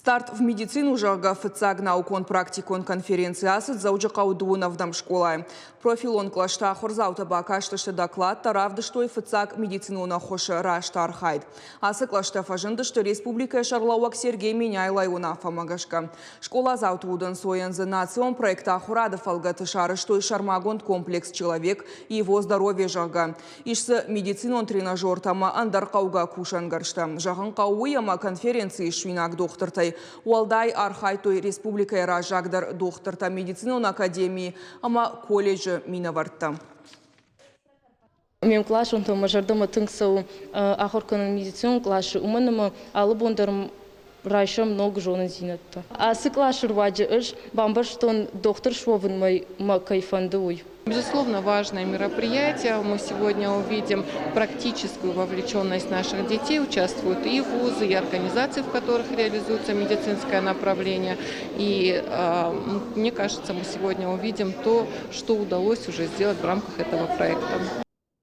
Старт в медицину жага фыцаг наукон практикон конференции асыд заужа қаудуынавдам школай. Профилон клашта хорзаута бакаштышты доклад таравды, что и фыцаг медицинуна хоша рашта архайд. Асы клашта фажынды, что республика Шарлауак Сергей Меняйлай унафа магашка. Школа заутудын соензы национ проекта ахурады фалгаты шары, что и шармагон комплекс человек и его здоровье жага. Ишсы медицинон тренажер тама андар қауга кушангаршта. Жағын қауыяма конференции шуинак доктор Уалдай архайтой республика ера жагдар докторта медицинон академии, ама колледжі минавартта. Мен класс он то мажордома тыңсау ахорканын медицинон классы уманыма алып ондарым райша много жонын зинатты. Асы класс рваджи ыш бамбарштон доктор швовын мой кайфанды уй. Безусловно, важное мероприятие. Мы сегодня увидим практическую вовлеченность наших детей. Участвуют и вузы, и организации, в которых реализуется медицинское направление. И мне кажется, мы сегодня увидим то, что удалось уже сделать в рамках этого проекта.